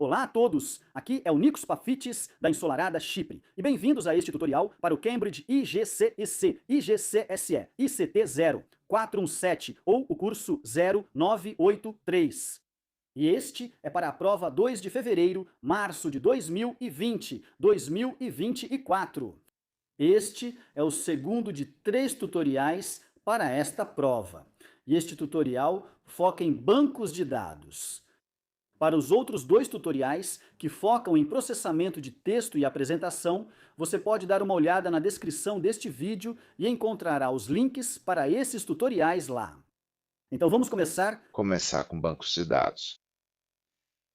Olá a todos! Aqui é o Nikos Pafitis, da ensolarada Chipre, e bem-vindos a este tutorial para o Cambridge IGCEC, IGCSE, ICT 0417 ou o curso 0983. E este é para a prova 2 de fevereiro, março de 2020, 2024. Este é o segundo de 3 tutoriais para esta prova. E este tutorial foca em bancos de dados. Para os outros 2 tutoriais, que focam em processamento de texto e apresentação, você pode dar uma olhada na descrição deste vídeo e encontrará os links para esses tutoriais lá. Então vamos começar? Começar com bancos de dados.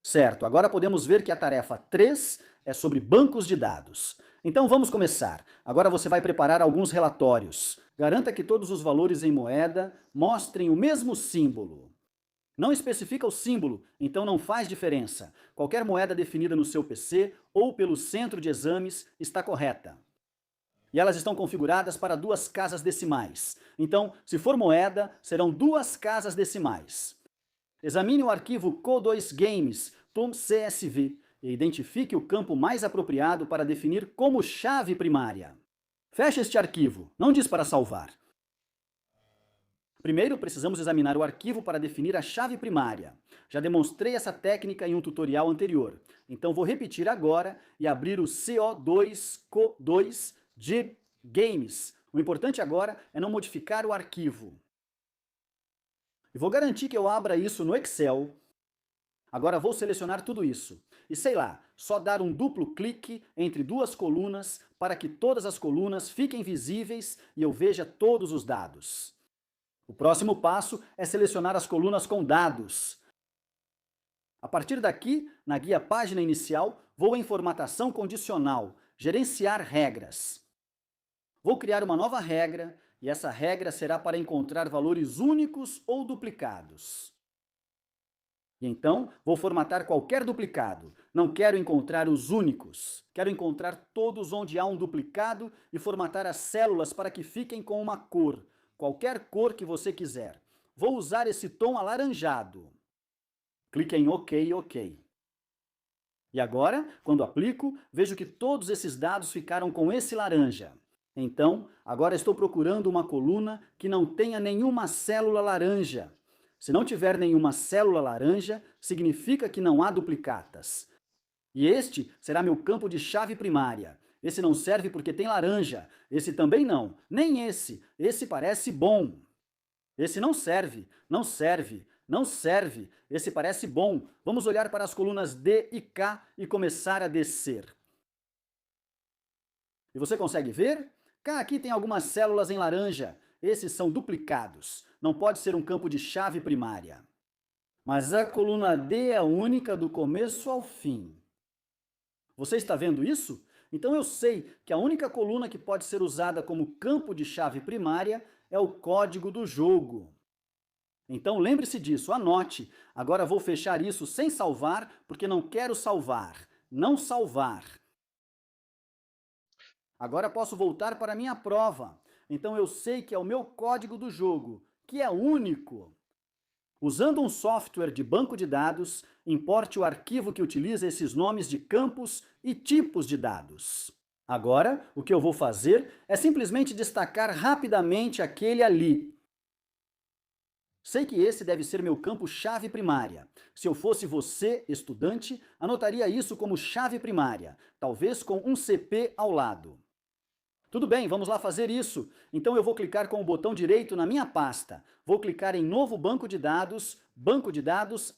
Certo, agora podemos ver que a tarefa 3 é sobre bancos de dados. Então vamos começar. Agora você vai preparar alguns relatórios. Garanta que todos os valores em moeda mostrem o mesmo símbolo. Não especifica o símbolo, então não faz diferença. Qualquer moeda definida no seu PC ou pelo centro de exames está correta. E elas estão configuradas para 2 casas decimais. Então, se for moeda, serão 2 casas decimais. Examine o arquivo co2games.csv e identifique o campo mais apropriado para definir como chave primária. Feche este arquivo, não diz para salvar. Primeiro, precisamos examinar o arquivo para definir a chave primária. Já demonstrei essa técnica em um tutorial anterior, então vou repetir agora e abrir o CO2 de Games. O importante agora é não modificar o arquivo. E vou garantir que eu abra isso no Excel. Agora vou selecionar tudo isso. E sei lá, só dar um duplo clique entre 2 colunas para que todas as colunas fiquem visíveis e eu veja todos os dados. O próximo passo é selecionar as colunas com dados. A partir daqui, na guia Página Inicial, vou em Formatação Condicional, Gerenciar regras. Vou criar uma nova regra, e essa regra será para encontrar valores únicos ou duplicados. E então, vou formatar qualquer duplicado. Não quero encontrar os únicos. Quero encontrar todos onde há um duplicado e formatar as células para que fiquem com uma cor. Qualquer cor que você quiser. Vou usar esse tom alaranjado. Clique em OK, OK. E agora, quando aplico, vejo que todos esses dados ficaram com esse laranja. Então, agora estou procurando uma coluna que não tenha nenhuma célula laranja. Se não tiver nenhuma célula laranja, significa que não há duplicatas. E este será meu campo de chave primária. Esse não serve porque tem laranja. Esse também não. Nem esse. Esse parece bom. Esse não serve. Não serve. Não serve. Esse parece bom. Vamos olhar para as colunas D e K e começar a descer. E você consegue ver? Cá aqui tem algumas células em laranja. Esses são duplicados. Não pode ser um campo de chave primária. Mas a coluna D é única do começo ao fim. Você está vendo isso? Então eu sei que a única coluna que pode ser usada como campo de chave primária é o código do jogo. Então lembre-se disso, anote. Agora vou fechar isso sem salvar, porque não quero salvar. Não salvar. Agora posso voltar para a minha prova. Então eu sei que é o meu código do jogo, que é único. Usando um software de banco de dados, importe o arquivo que utiliza esses nomes de campos e tipos de dados. Agora, o que eu vou fazer é simplesmente destacar rapidamente aquele ali. Sei que esse deve ser meu campo chave primária. Se eu fosse você, estudante, anotaria isso como chave primária, talvez com um CP ao lado. Tudo bem, vamos lá fazer isso. Então eu vou clicar com o botão direito na minha pasta. Vou clicar em Novo Banco de Dados,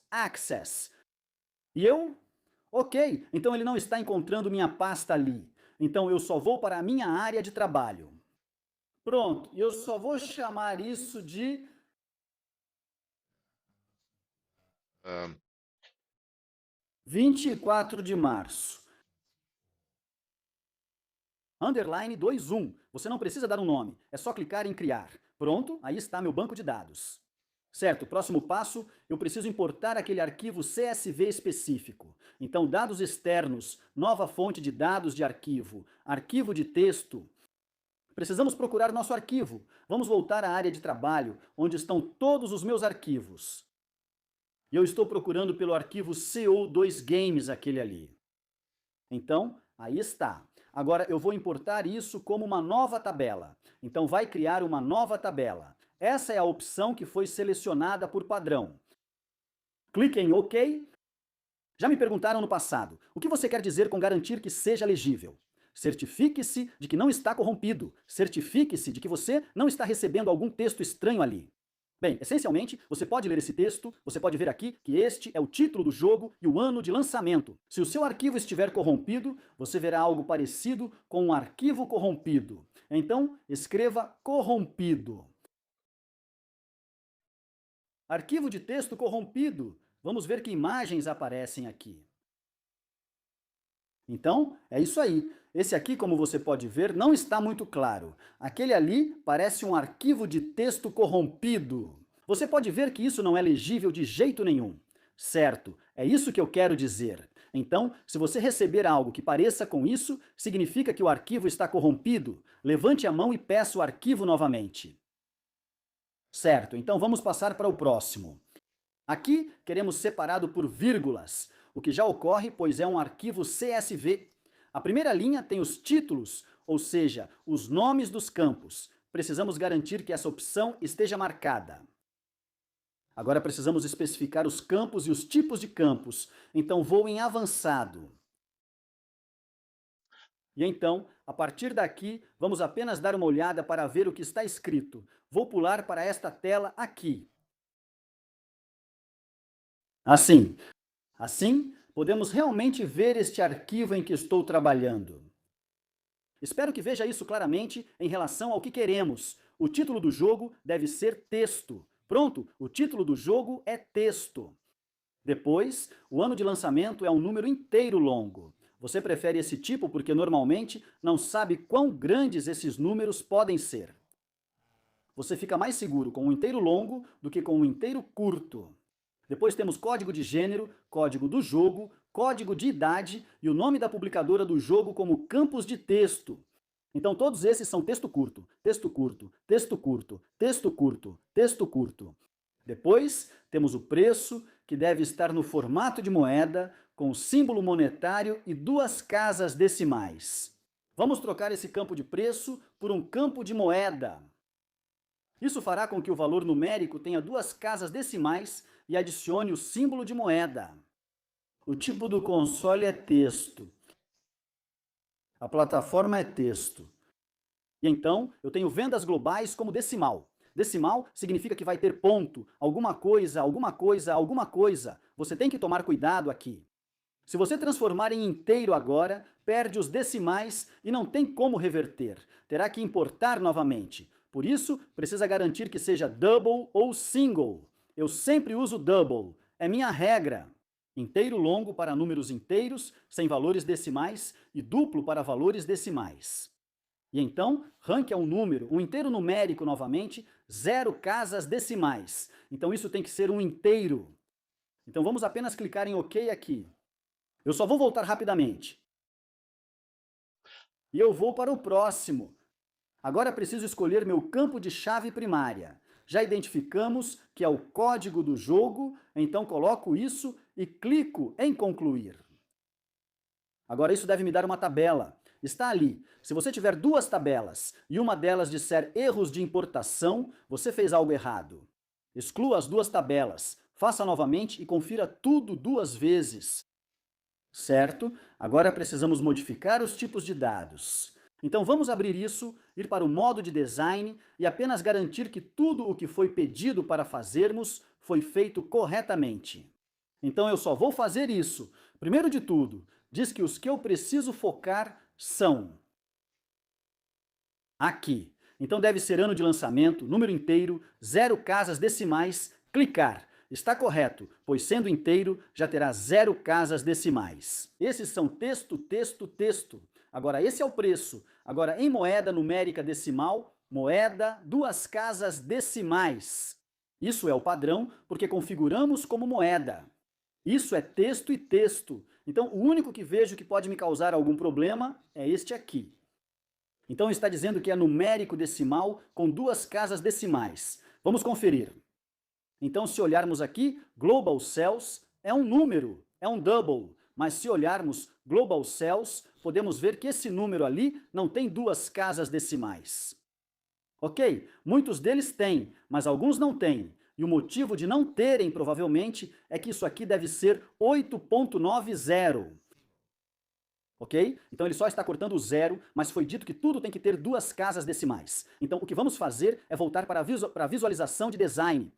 Access. E eu? Ok, então ele não está encontrando minha pasta ali. Então eu só vou para a minha área de trabalho. Pronto, eu só vou chamar isso de 24 de março. Underline 21. Você não precisa dar um nome, é só clicar em criar. Pronto, aí está meu banco de dados. Certo, próximo passo, eu preciso importar aquele arquivo CSV específico. Então, dados externos, nova fonte de dados de arquivo, arquivo de texto. Precisamos procurar nosso arquivo. Vamos voltar à área de trabalho, onde estão todos os meus arquivos. E eu estou procurando pelo arquivo CO2Games, aquele ali. Então, aí está. Agora eu vou importar isso como uma nova tabela. Então vai criar uma nova tabela. Essa é a opção que foi selecionada por padrão. Clique em OK. Já me perguntaram no passado, o que você quer dizer com garantir que seja legível? Certifique-se de que não está corrompido. Certifique-se de que você não está recebendo algum texto estranho ali. Bem, essencialmente, você pode ler esse texto, você pode ver aqui que este é o título do jogo e o ano de lançamento. Se o seu arquivo estiver corrompido, você verá algo parecido com um arquivo corrompido. Então, escreva corrompido. Arquivo de texto corrompido. Vamos ver que imagens aparecem aqui. Então, é isso aí. Esse aqui, como você pode ver, não está muito claro. Aquele ali parece um arquivo de texto corrompido. Você pode ver que isso não é legível de jeito nenhum. Certo, é isso que eu quero dizer. Então, se você receber algo que pareça com isso, significa que o arquivo está corrompido. Levante a mão e peça o arquivo novamente. Certo, então vamos passar para o próximo. Aqui queremos separado por vírgulas, o que já ocorre, pois é um arquivo CSV. A primeira linha tem os títulos, ou seja, os nomes dos campos. Precisamos garantir que essa opção esteja marcada. Agora precisamos especificar os campos e os tipos de campos, então vou em avançado. E então, a partir daqui, vamos apenas dar uma olhada para ver o que está escrito. Vou pular para esta tela aqui. Assim, podemos realmente ver este arquivo em que estou trabalhando. Espero que veja isso claramente em relação ao que queremos. O título do jogo deve ser texto. Pronto, o título do jogo é texto. Depois, o ano de lançamento é um número inteiro longo. Você prefere esse tipo porque normalmente não sabe quão grandes esses números podem ser. Você fica mais seguro com um inteiro longo do que com um inteiro curto. Depois temos código de gênero, código do jogo, código de idade e o nome da publicadora do jogo como campos de texto. Então todos esses são texto curto, texto curto, texto curto, texto curto, texto curto. Depois temos o preço, que deve estar no formato de moeda, com símbolo monetário e 2 casas decimais. Vamos trocar esse campo de preço por um campo de moeda. Isso fará com que o valor numérico tenha 2 casas decimais e adicione o símbolo de moeda. O tipo do console é texto. A plataforma é texto. E então, eu tenho vendas globais como decimal. Decimal significa que vai ter ponto, alguma coisa, alguma coisa, alguma coisa. Você tem que tomar cuidado aqui. Se você transformar em inteiro agora, perde os decimais e não tem como reverter. Terá que importar novamente. Por isso, precisa garantir que seja double ou single. Eu sempre uso double. É minha regra. Inteiro longo para números inteiros, sem valores decimais, e duplo para valores decimais. E então, rank é um número, um inteiro numérico novamente, 0 casas decimais. Então isso tem que ser um inteiro. Então vamos apenas clicar em OK aqui. Eu só vou voltar rapidamente. E eu vou para o próximo. Agora preciso escolher meu campo de chave primária. Já identificamos que é o código do jogo, então coloco isso e clico em concluir. Agora isso deve me dar uma tabela. Está ali. Se você tiver 2 tabelas e uma delas disser erros de importação, você fez algo errado. Exclua as 2 tabelas, faça novamente e confira tudo 2 vezes. Certo? Agora precisamos modificar os tipos de dados. Então vamos abrir isso, ir para o modo de design e apenas garantir que tudo o que foi pedido para fazermos foi feito corretamente. Então eu só vou fazer isso. Primeiro de tudo, diz que os que eu preciso focar são aqui. Então deve ser ano de lançamento, número inteiro, 0 casas decimais, clicar. Está correto, pois sendo inteiro já terá 0 casas decimais. Esses são texto, texto, texto. Agora esse é o preço. Agora em moeda numérica decimal, moeda, 2 casas decimais. Isso é o padrão porque configuramos como moeda. Isso é texto e texto. Então o único que vejo que pode me causar algum problema é este aqui. Então está dizendo que é numérico decimal com 2 casas decimais. Vamos conferir. Então, se olharmos aqui, Global Cells é um número, é um double. Mas se olharmos Global Cells, podemos ver que esse número ali não tem duas casas decimais. Ok? Muitos deles têm, mas alguns não têm. E o motivo de não terem, provavelmente, é que isso aqui deve ser 8.90. Ok? Então ele só está cortando o zero, mas foi dito que tudo tem que ter duas casas decimais. Então o que vamos fazer é voltar para a visualização de design.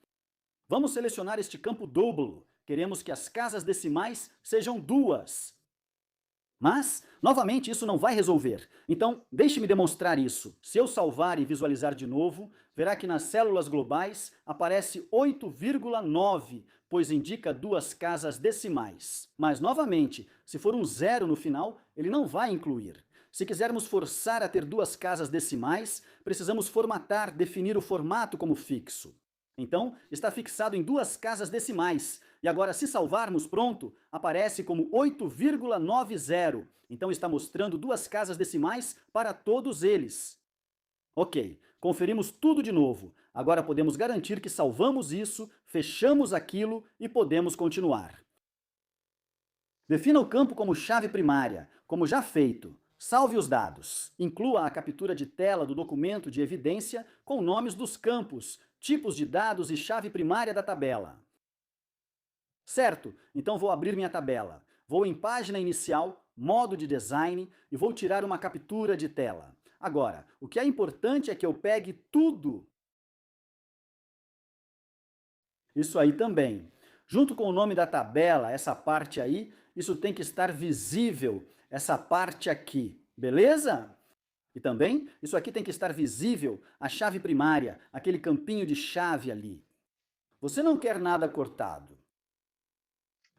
Vamos selecionar este campo double. Queremos que as casas decimais sejam duas. Mas, novamente, isso não vai resolver. Então, deixe-me demonstrar isso. Se eu salvar e visualizar de novo, verá que nas células globais aparece 8,9, pois indica duas casas decimais. Mas, novamente, se for um zero no final, ele não vai incluir. Se quisermos forçar a ter duas casas decimais, precisamos formatar, definir o formato como fixo. Então, está fixado em duas casas decimais. E agora, se salvarmos, pronto, aparece como 8,90. Então, está mostrando duas casas decimais para todos eles. Ok, conferimos tudo de novo. Agora podemos garantir que salvamos isso, fechamos aquilo e podemos continuar. Defina o campo como chave primária, como já feito. Salve os dados. Inclua a captura de tela do documento de evidência com nomes dos campos, tipos de dados e chave primária da tabela. Certo, então vou abrir minha tabela. Vou em página inicial, modo de design e vou tirar uma captura de tela. Agora, o que é importante é que eu pegue tudo. Isso aí também. Junto com o nome da tabela, essa parte aí, isso tem que estar visível, essa parte aqui, beleza? E também, isso aqui tem que estar visível, a chave primária, aquele campinho de chave ali. Você não quer nada cortado.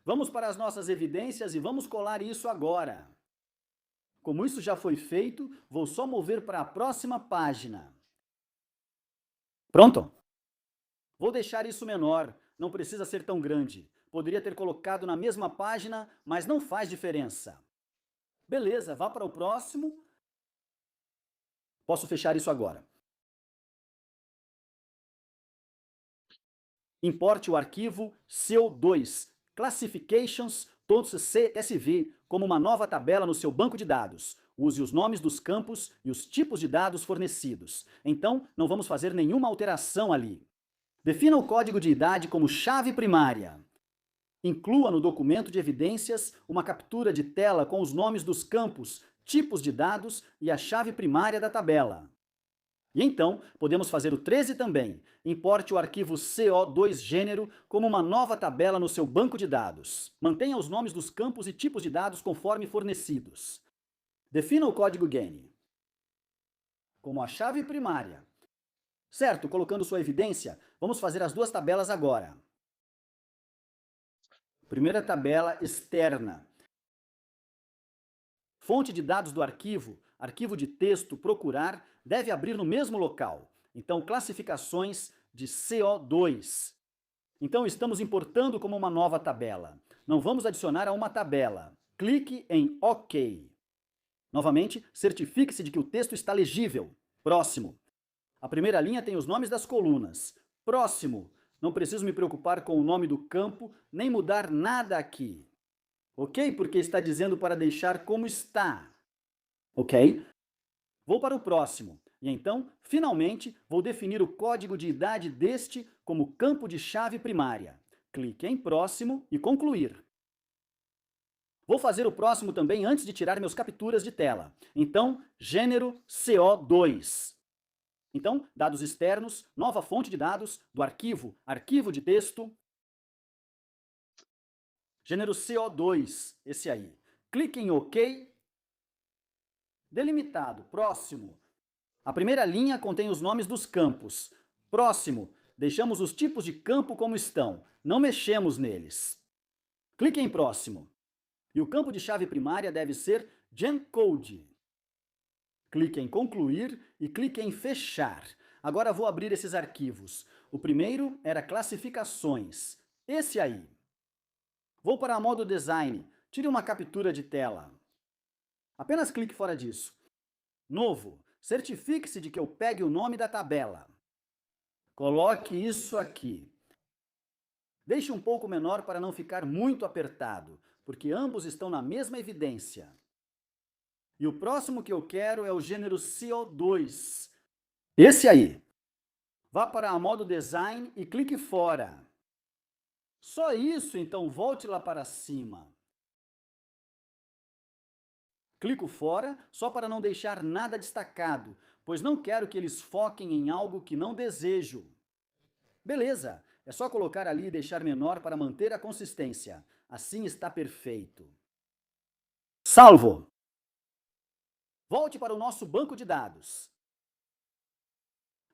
Vamos para as nossas evidências e vamos colar isso agora. Como isso já foi feito, vou só mover para a próxima página. Pronto? Vou deixar isso menor, não precisa ser tão grande. Poderia ter colocado na mesma página, mas não faz diferença. Beleza, vá para o próximo. Posso fechar isso agora. Importe o arquivo CO2, classifications.csv, como uma nova tabela no seu banco de dados. Use os nomes dos campos e os tipos de dados fornecidos. Então, não vamos fazer nenhuma alteração ali. Defina o código de idade como chave primária. Inclua no documento de evidências uma captura de tela com os nomes dos campos, tipos de dados e a chave primária da tabela. E então, podemos fazer o 13 também. Importe o arquivo CO2 gênero como uma nova tabela no seu banco de dados. Mantenha os nomes dos campos e tipos de dados conforme fornecidos. Defina o código GAIN como a chave primária. Certo, colocando sua evidência, vamos fazer as duas tabelas agora. Primeira tabela externa. Fonte de dados do arquivo, arquivo de texto, procurar, deve abrir no mesmo local. Então, classificações de CO2. Então, estamos importando como uma nova tabela. Não vamos adicionar a uma tabela. Clique em OK. Novamente, certifique-se de que o texto está legível. Próximo. A primeira linha tem os nomes das colunas. Próximo. Não preciso me preocupar com o nome do campo, nem mudar nada aqui. Ok? Porque está dizendo para deixar como está. Ok? Vou para o próximo. E então, finalmente, vou definir o código de idade deste como campo de chave primária. Clique em próximo e concluir. Vou fazer o próximo também antes de tirar meus capturas de tela. Então, gênero CO2. Então, dados externos, nova fonte de dados, do arquivo, arquivo de texto, gênero CO2, esse aí. Clique em OK. Delimitado, próximo. A primeira linha contém os nomes dos campos. Próximo, deixamos os tipos de campo como estão, não mexemos neles. Clique em próximo. E o campo de chave primária deve ser GenCode. Clique em concluir e clique em fechar. Agora vou abrir esses arquivos. O primeiro era classificações. Esse aí. Vou para a modo design. Tire uma captura de tela. Apenas clique fora disso. Novo. Certifique-se de que eu pegue o nome da tabela. Coloque isso aqui. Deixe um pouco menor para não ficar muito apertado, porque ambos estão na mesma evidência. E o próximo que eu quero é o gênero CO2. Esse aí. Vá para modo design e clique fora. Só isso, então volte lá para cima. Clico fora só para não deixar nada destacado, pois não quero que eles foquem em algo que não desejo. Beleza, é só colocar ali e deixar menor para manter a consistência. Assim está perfeito. Salvo! Volte para o nosso banco de dados.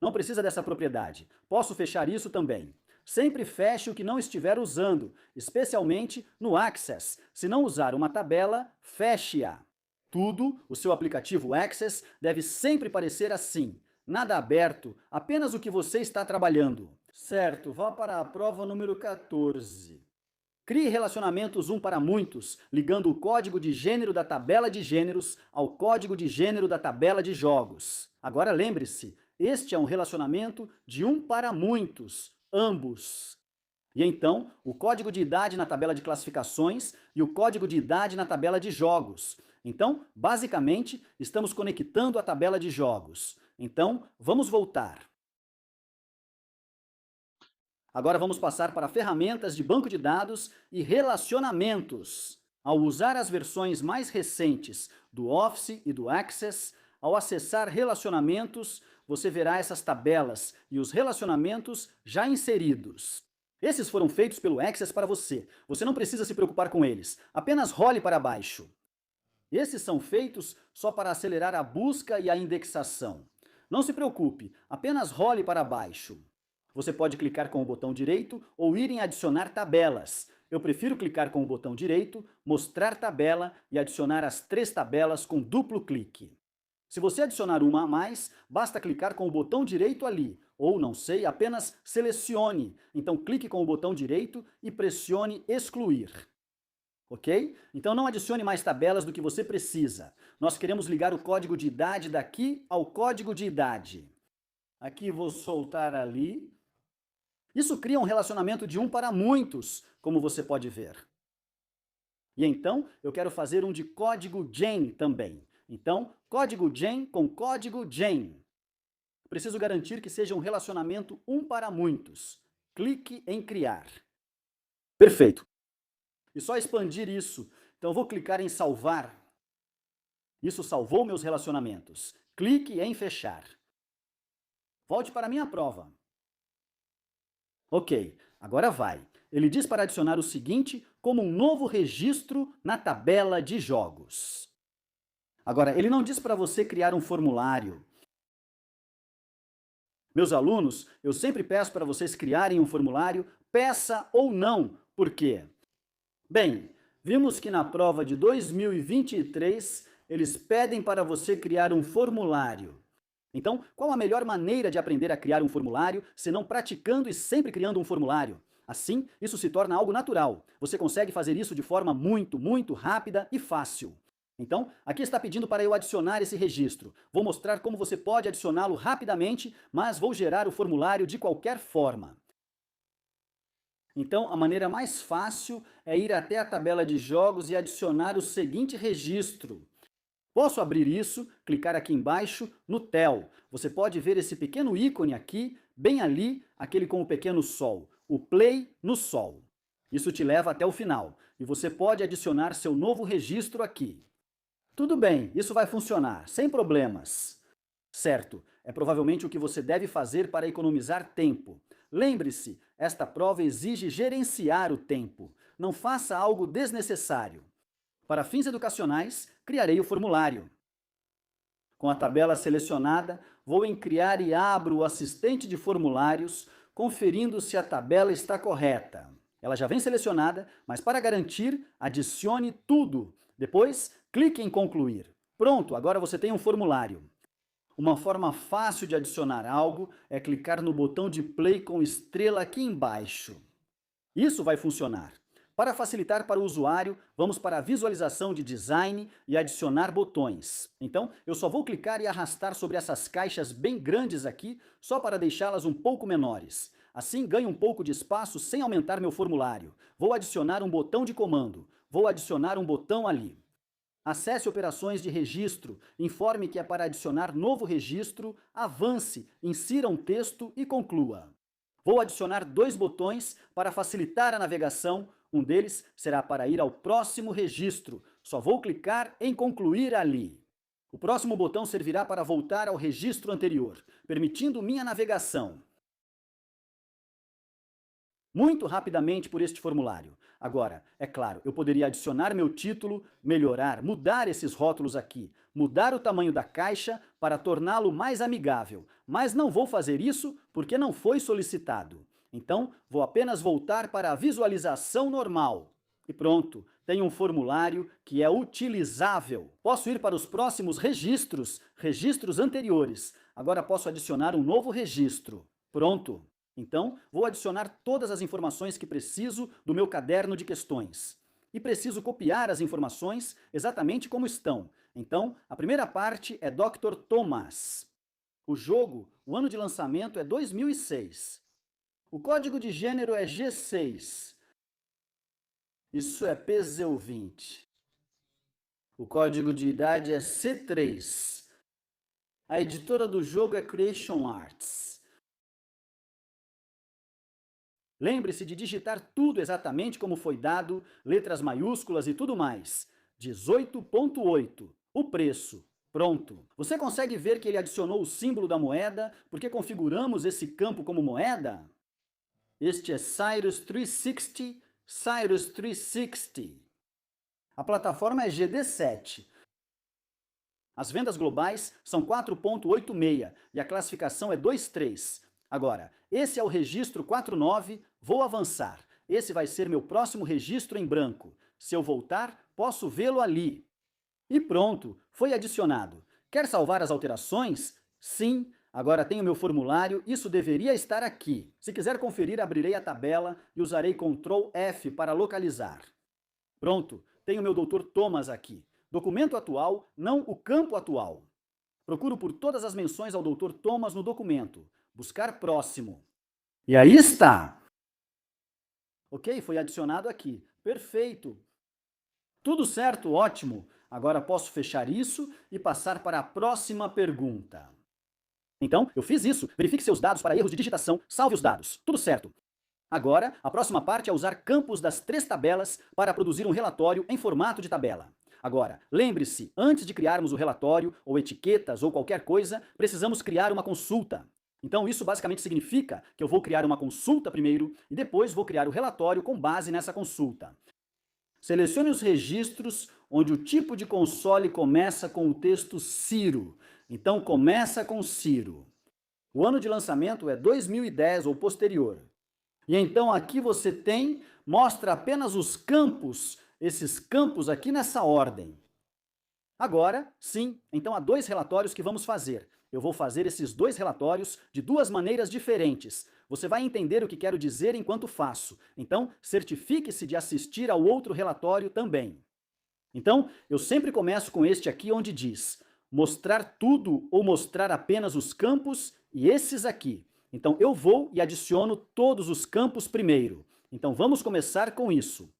Não precisa dessa propriedade. Posso fechar isso também. Sempre feche o que não estiver usando, especialmente no Access. Se não usar uma tabela, feche-a. Tudo, o seu aplicativo Access, deve sempre parecer assim. Nada aberto, apenas o que você está trabalhando. Certo, vá para a prova número 14. Crie relacionamentos um para muitos, ligando o código de gênero da tabela de gêneros ao código de gênero da tabela de jogos. Agora lembre-se, este é um relacionamento de um para muitos, ambos. E então, o código de idade na tabela de classificações e o código de idade na tabela de jogos. Então, basicamente, estamos conectando a tabela de jogos. Então, vamos voltar. Agora vamos passar para ferramentas de banco de dados e relacionamentos. Ao usar as versões mais recentes do Office e do Access, ao acessar relacionamentos, você verá essas tabelas e os relacionamentos já inseridos. Esses foram feitos pelo Access para você. Você não precisa se preocupar com eles. Apenas role para baixo. Esses são feitos só para acelerar a busca e a indexação. Não se preocupe, apenas role para baixo. Você pode clicar com o botão direito ou ir em adicionar tabelas. Eu prefiro clicar com o botão direito, mostrar tabela e adicionar as 3 tabelas com duplo clique. Se você adicionar uma a mais, basta clicar com o botão direito ali, ou não sei, apenas selecione. Então clique com o botão direito e pressione excluir. Ok? Então não adicione mais tabelas do que você precisa. Nós queremos ligar o código de idade daqui ao código de idade. Aqui vou soltar ali. Isso cria um relacionamento de um para muitos, como você pode ver. E então, eu quero fazer um de código gen também. Então, código gen com código gen. Preciso garantir que seja um relacionamento um para muitos. Clique em criar. Perfeito. E só expandir isso. Então, eu vou clicar em salvar. Isso salvou meus relacionamentos. Clique em fechar. Volte para a minha prova. Ok, agora vai. Ele diz para adicionar o seguinte como um novo registro na tabela de jogos. Agora, ele não diz para você criar um formulário. Meus alunos, eu sempre peço para vocês criarem um formulário, peça ou não. Por quê? Bem, vimos que na prova de 2023, eles pedem para você criar um formulário. Então, qual a melhor maneira de aprender a criar um formulário, senão praticando e sempre criando um formulário? Assim, isso se torna algo natural. Você consegue fazer isso de forma muito rápida e fácil. Então, aqui está pedindo para eu adicionar esse registro. Vou mostrar como você pode adicioná-lo rapidamente, mas vou gerar o formulário de qualquer forma. Então, a maneira mais fácil é ir até a tabela de jogos e adicionar o seguinte registro. Posso abrir isso, clicar aqui embaixo no TEL. Você pode ver esse pequeno ícone aqui, bem ali, aquele com o pequeno sol, o play no sol. Isso te leva até o final e você pode adicionar seu novo registro aqui. Tudo bem, isso vai funcionar, sem problemas. Certo, é provavelmente o que você deve fazer para economizar tempo. Lembre-se, esta prova exige gerenciar o tempo. Não faça algo desnecessário. Para fins educacionais, criarei o formulário. Com a tabela selecionada, vou em Criar e abro o assistente de formulários, conferindo se a tabela está correta. Ela já vem selecionada, mas para garantir, adicione tudo. Depois, clique em Concluir. Pronto, agora você tem um formulário. Uma forma fácil de adicionar algo é clicar no botão de play com estrela aqui embaixo. Isso vai funcionar. Para facilitar para o usuário, vamos para a visualização de design e adicionar botões. Então, eu só vou clicar e arrastar sobre essas caixas bem grandes aqui, só para deixá-las um pouco menores. Assim ganho um pouco de espaço sem aumentar meu formulário. Vou adicionar um botão de comando. Vou adicionar um botão ali. Acesse operações de registro, informe que é para adicionar novo registro, avance, insira um texto e conclua. Vou adicionar 2 botões para facilitar a navegação, um deles será para ir ao próximo registro, só vou clicar em concluir ali. O próximo botão servirá para voltar ao registro anterior, permitindo minha navegação muito rapidamente por este formulário. Agora, é claro, eu poderia adicionar meu título, melhorar, mudar esses rótulos aqui, mudar o tamanho da caixa para torná-lo mais amigável, mas não vou fazer isso porque não foi solicitado. Então, vou apenas voltar para a visualização normal. E pronto, tenho um formulário que é utilizável. Posso ir para os próximos registros, registros anteriores. Agora posso adicionar um novo registro. Pronto. Então, vou adicionar todas as informações que preciso do meu caderno de questões. E preciso copiar as informações exatamente como estão. Então, a primeira parte é Dr. Thomas. O jogo, o ano de lançamento é 2006. O código de gênero é G6. Isso é PZEU20. O código de idade é C3. A editora do jogo é Creation Arts. Lembre-se de digitar tudo exatamente como foi dado, letras maiúsculas e tudo mais. 18,8. O preço. Pronto. Você consegue ver que ele adicionou o símbolo da moeda porque configuramos esse campo como moeda? Este é Cyrus 360, Cyrus 360. A plataforma é GD7. As vendas globais são 4,86 e a classificação é 2,3. Agora, esse é o registro 49, vou avançar. Esse vai ser meu próximo registro em branco. Se eu voltar, posso vê-lo ali. E pronto, foi adicionado. Quer salvar as alterações? Sim, agora tenho meu formulário, isso deveria estar aqui. Se quiser conferir, abrirei a tabela e usarei Ctrl F para localizar. Pronto, tenho meu Dr. Thomas aqui. Documento atual, não o campo atual. Procuro por todas as menções ao Dr. Thomas no documento. Buscar próximo. E aí está! Ok, foi adicionado aqui. Perfeito! Tudo certo, ótimo! Agora posso fechar isso e passar para a próxima pergunta. Então, eu fiz isso. Verifique seus dados para erros de digitação, salve os dados. Tudo certo. Agora, a próxima parte é usar campos das 3 tabelas para produzir um relatório em formato de tabela. Agora, lembre-se, antes de criarmos o relatório, ou etiquetas, ou qualquer coisa, precisamos criar uma consulta. Então, isso basicamente significa que eu vou criar uma consulta primeiro e depois vou criar o relatório com base nessa consulta. Selecione os registros onde o tipo de console começa com o texto Ciro. Então, começa com Ciro. O ano de lançamento é 2010 ou posterior. E então aqui você mostra apenas os campos, esses campos aqui nessa ordem. Agora, sim, então há 2 relatórios que vamos fazer. Eu vou fazer esses 2 relatórios de 2 maneiras diferentes. Você vai entender o que quero dizer enquanto faço. Então, certifique-se de assistir ao outro relatório também. Então, eu sempre começo com este aqui onde diz mostrar tudo ou mostrar apenas os campos e esses aqui. Então, eu vou e adiciono todos os campos primeiro. Então, vamos começar com isso.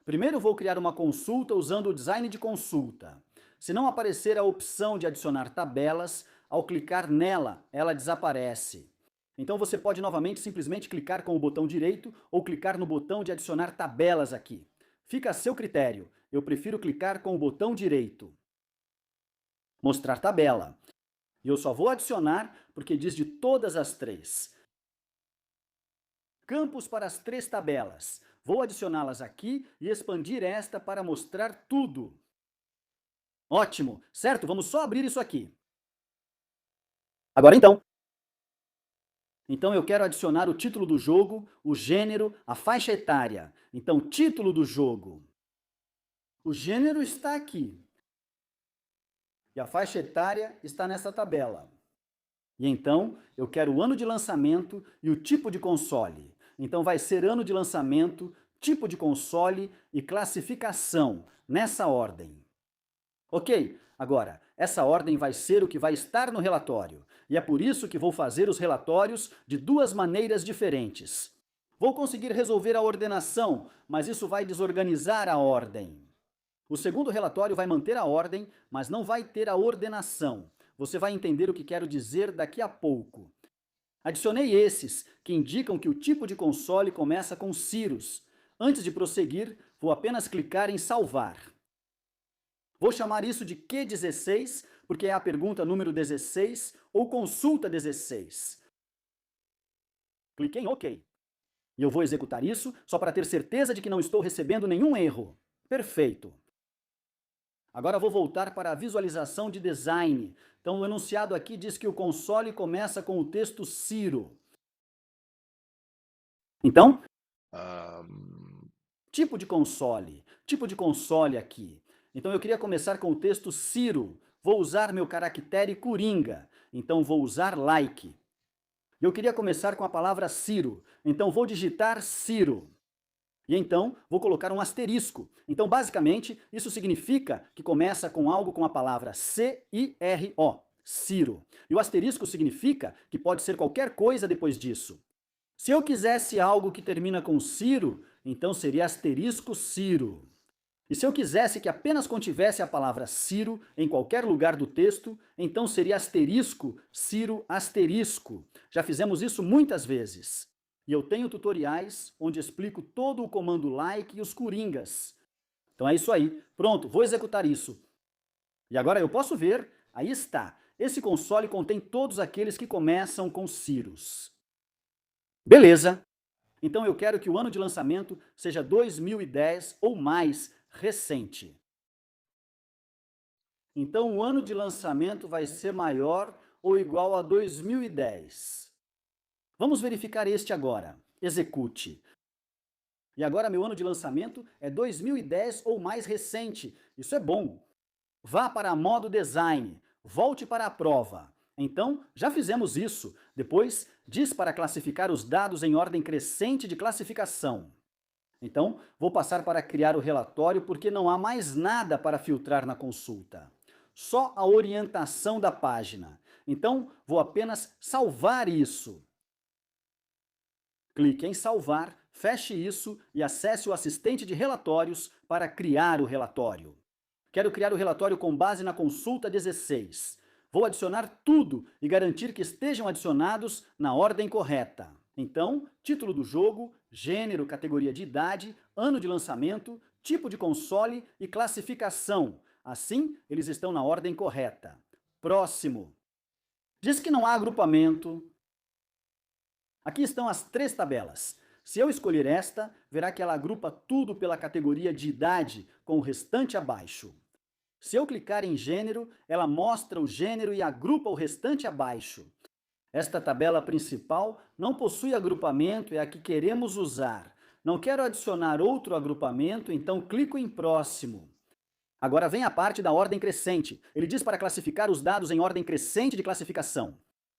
Primeiro, vou criar uma consulta usando o design de consulta. Se não aparecer a opção de adicionar tabelas, ao clicar nela, ela desaparece. Então, você pode novamente simplesmente clicar com o botão direito ou clicar no botão de adicionar tabelas aqui. Fica a seu critério. Eu prefiro clicar com o botão direito. Mostrar tabela. E eu só vou adicionar porque diz de todas as 3. Campos para as 3 tabelas. Vou adicioná-las aqui e expandir esta para mostrar tudo. Ótimo, certo? Vamos só abrir isso aqui. Agora então. Então eu quero adicionar o título do jogo, o gênero, a faixa etária. Então, título do jogo. O gênero está aqui. E a faixa etária está nessa tabela. E então, eu quero o ano de lançamento e o tipo de console. Então vai ser ano de lançamento, tipo de console e classificação, nessa ordem. Ok, Agora, essa ordem vai ser o que vai estar no relatório, e é por isso que vou fazer os relatórios de duas maneiras diferentes. Vou conseguir resolver a ordenação, mas isso vai desorganizar a ordem. O segundo relatório vai manter a ordem, mas não vai ter a ordenação. Você vai entender o que quero dizer daqui a pouco. Adicionei esses, que indicam que o tipo de console começa com Cirrus. Antes de prosseguir, vou apenas clicar em salvar. Vou chamar isso de Q16, porque é a pergunta número 16, ou consulta 16. Cliquei em OK. E eu vou executar isso só para ter certeza de que não estou recebendo nenhum erro. Perfeito. Agora vou voltar para a visualização de design. Então, o enunciado aqui diz que o console começa com o texto Ciro. Então, tipo de console aqui. Então, eu queria começar com o texto Ciro. Vou usar meu caractere Coringa. Então, vou usar like. Eu queria começar com a palavra Ciro. Então, vou digitar Ciro. E então, vou colocar um asterisco. Então, basicamente, isso significa que começa com algo com a palavra C-I-R-O, Ciro. E o asterisco significa que pode ser qualquer coisa depois disso. Se eu quisesse algo que termina com Ciro, então seria asterisco Ciro. E se eu quisesse que apenas contivesse a palavra Ciro em qualquer lugar do texto, então seria asterisco Ciro asterisco. Já fizemos isso muitas vezes. E eu tenho tutoriais onde explico todo o comando like e os coringas. Então é isso aí. Pronto, vou executar isso. E agora eu posso ver, aí está. Esse console contém todos aqueles que começam com Cirrus. Beleza. Então eu quero que o ano de lançamento seja 2010 ou mais recente. Então o ano de lançamento vai ser maior ou igual a 2010. Vamos verificar este agora. Execute. E agora meu ano de lançamento é 2010 ou mais recente. Isso é bom. Vá para modo design. Volte para a prova. Então, já fizemos isso. Depois, diz para classificar os dados em ordem crescente de classificação. Então, vou passar para criar o relatório porque não há mais nada para filtrar na consulta. Só a orientação da página. Então, vou apenas salvar isso. Clique em salvar, feche isso e acesse o assistente de relatórios para criar o relatório. Quero criar o relatório com base na consulta 16. Vou adicionar tudo e garantir que estejam adicionados na ordem correta. Então, título do jogo, gênero, categoria de idade, ano de lançamento, tipo de console e classificação. Assim, eles estão na ordem correta. Próximo. Diz que não há agrupamento. Aqui estão as 3 tabelas. Se eu escolher esta, verá que ela agrupa tudo pela categoria de idade, com o restante abaixo. Se eu clicar em gênero, ela mostra o gênero e agrupa o restante abaixo. Esta tabela principal não possui agrupamento, é a que queremos usar. Não quero adicionar outro agrupamento, então clico em próximo. Agora vem a parte da ordem crescente. Ele diz para classificar os dados em ordem crescente de classificação.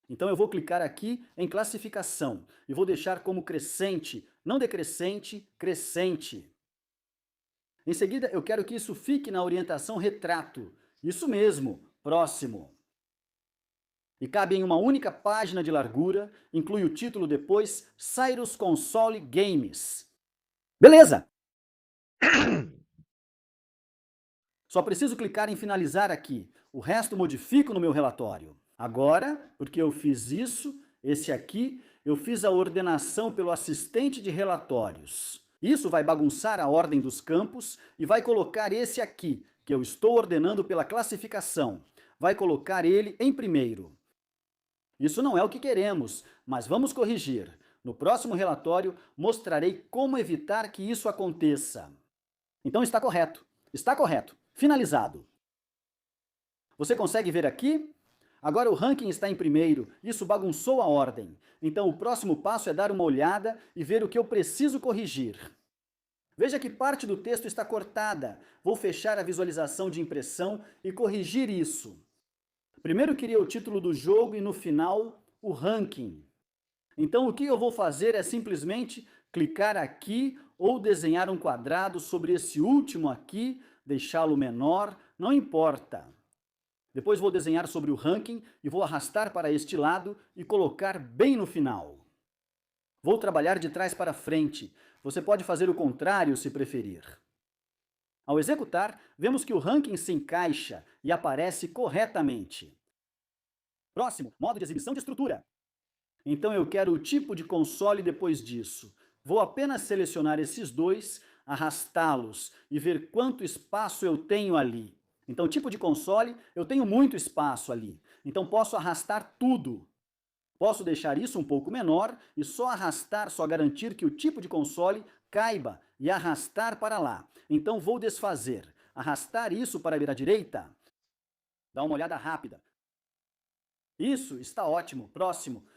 Então eu vou clicar aqui em classificação e vou deixar como crescente, não decrescente, crescente. Em seguida, eu quero que isso fique na orientação retrato. Isso mesmo, próximo. E cabe em uma única página de largura, inclui o título depois, Cirrus Console Games. Beleza! Só preciso clicar em finalizar aqui. O resto modifico no meu relatório. Agora, porque eu fiz isso, esse aqui, eu fiz a ordenação pelo assistente de relatórios. Isso vai bagunçar a ordem dos campos e vai colocar esse aqui, que eu estou ordenando pela classificação. Vai colocar ele em primeiro. Isso não é o que queremos, mas vamos corrigir. No próximo relatório, mostrarei como evitar que isso aconteça. Então está correto. Está correto. Finalizado. Você consegue ver aqui? Agora o ranking está em primeiro, isso bagunçou a ordem. Então o próximo passo é dar uma olhada e ver o que eu preciso corrigir. Veja que parte do texto está cortada. Vou fechar a visualização de impressão e corrigir isso. Primeiro queria o título do jogo e no final o ranking. Então o que eu vou fazer é simplesmente clicar aqui ou desenhar um quadrado sobre esse último aqui, deixá-lo menor, não importa. Depois vou desenhar sobre o ranking e vou arrastar para este lado e colocar bem no final. Vou trabalhar de trás para frente. Você pode fazer o contrário se preferir. Ao executar, vemos que o ranking se encaixa e aparece corretamente. Próximo, modo de exibição de estrutura. Então eu quero o tipo de console depois disso. Vou apenas selecionar esses dois, arrastá-los e ver quanto espaço eu tenho ali. Então, tipo de console, eu tenho muito espaço ali. Então posso arrastar tudo. Posso deixar isso um pouco menor e só arrastar, só garantir que o tipo de console caiba e arrastar para lá. Então vou desfazer. Arrastar isso para vir à direita. Dá uma olhada rápida. Isso, está ótimo. Próximo.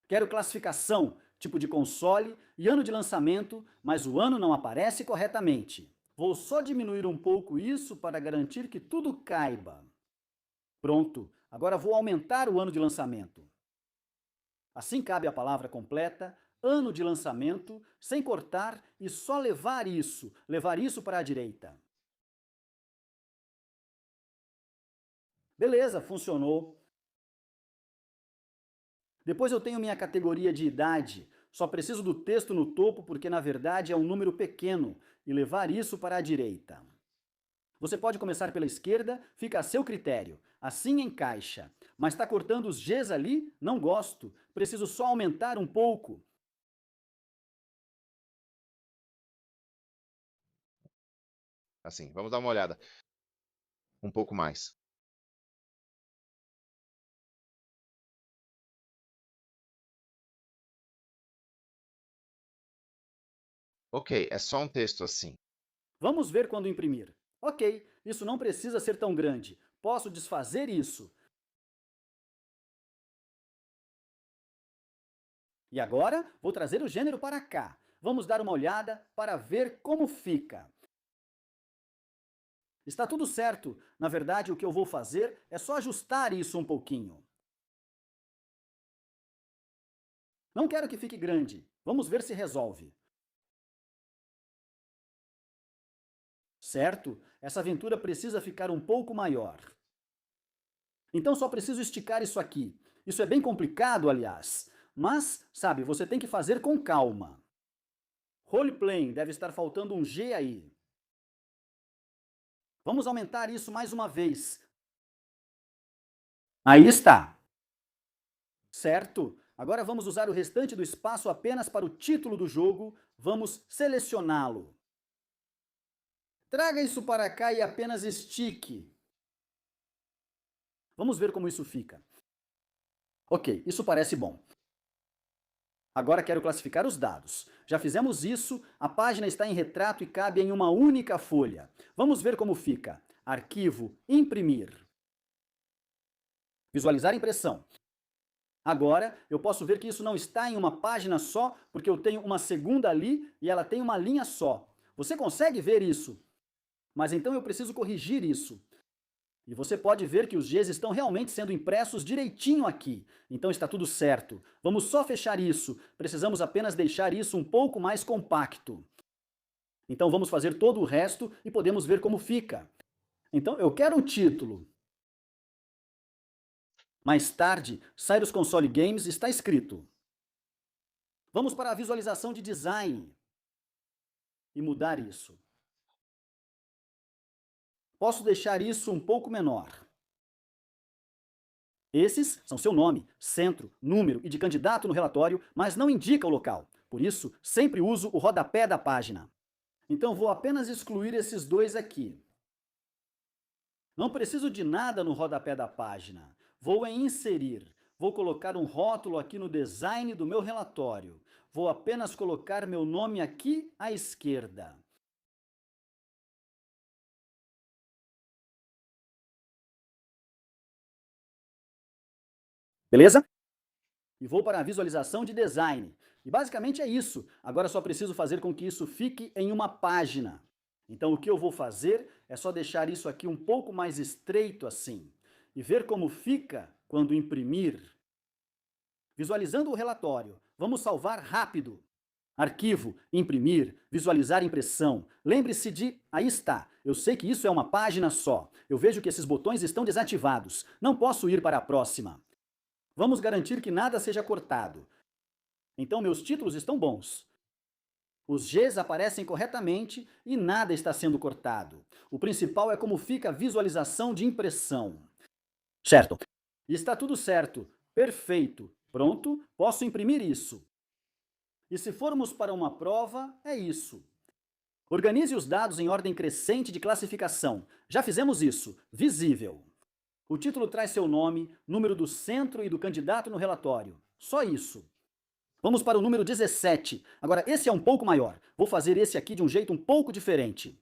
Quero classificação, tipo de console e ano de lançamento, mas o ano não aparece corretamente. Vou só diminuir um pouco isso para garantir que tudo caiba. Pronto, agora vou aumentar o ano de lançamento. Assim cabe a palavra completa, ano de lançamento, sem cortar e só levar isso para a direita. Beleza, funcionou. Depois eu tenho minha categoria de idade. Só preciso do texto no topo porque, na verdade, é um número pequeno e levar isso para a direita. Você pode começar pela esquerda, fica a seu critério. Assim encaixa. Mas está cortando os Gs ali? Não gosto. Preciso só aumentar um pouco. Assim, vamos dar uma olhada. Um pouco mais. Ok, é só um texto assim. Vamos ver quando imprimir. Ok, isso não precisa ser tão grande. Posso desfazer isso. E agora, vou trazer o gênero para cá. Vamos dar uma olhada para ver como fica. Está tudo certo. Na verdade, o que eu vou fazer é só ajustar isso um pouquinho. Não quero que fique grande. Vamos ver se resolve. Certo? Essa aventura precisa ficar um pouco maior. Então só preciso esticar isso aqui. Isso é bem complicado, aliás. Mas, sabe, você tem que fazer com calma. Roleplaying, deve estar faltando um G aí. Vamos aumentar isso mais uma vez. Aí está. Certo. Agora vamos usar o restante do espaço apenas para o título do jogo. Vamos selecioná-lo. Traga isso para cá e apenas estique. Vamos ver como isso fica. Ok, isso parece bom. Agora quero classificar os dados. Já fizemos isso, a página está em retrato e cabe em uma única folha. Vamos ver como fica. Arquivo, imprimir. Visualizar impressão. Agora, eu posso ver que isso não está em uma página só, porque eu tenho uma segunda ali e ela tem uma linha só. Você consegue ver isso? Mas então eu preciso corrigir isso. E você pode ver que os Gs estão realmente sendo impressos direitinho aqui. Então está tudo certo. Vamos só fechar isso. Precisamos apenas deixar isso um pouco mais compacto. Então vamos fazer todo o resto e podemos ver como fica. Então eu quero um título. Mais tarde, Cyrus Console Games está escrito. Vamos para a visualização de design e mudar isso. Posso deixar isso um pouco menor. Esses são seu nome, centro, número e de candidato no relatório, mas não indica o local. Por isso, sempre uso o rodapé da página. Então vou apenas excluir esses dois aqui. Não preciso de nada no rodapé da página. Vou em inserir. Vou colocar um rótulo aqui no design do meu relatório. Vou apenas colocar meu nome aqui à esquerda. Beleza? E vou para a visualização de design. E basicamente é isso. Agora só preciso fazer com que isso fique em uma página. Então o que eu vou fazer é só deixar isso aqui um pouco mais estreito assim. E ver como fica quando imprimir. Visualizando o relatório. Vamos salvar rápido. Arquivo, imprimir, visualizar impressão. Lembre-se de... Aí está. Eu sei que isso é uma página só. Eu vejo que esses botões estão desativados. Não posso ir para a próxima. Vamos garantir que nada seja cortado. Então meus títulos estão bons. Os Gs aparecem corretamente e nada está sendo cortado. O principal é como fica a visualização de impressão. Certo. Está tudo certo. Perfeito. Pronto, posso imprimir isso. E se formos para uma prova, é isso. Organize os dados em ordem crescente de classificação. Já fizemos isso. Visível. O título traz seu nome, número do centro e do candidato no relatório. Só isso. Vamos para o número 17. Agora, esse é um pouco maior. Vou fazer esse aqui de um jeito um pouco diferente.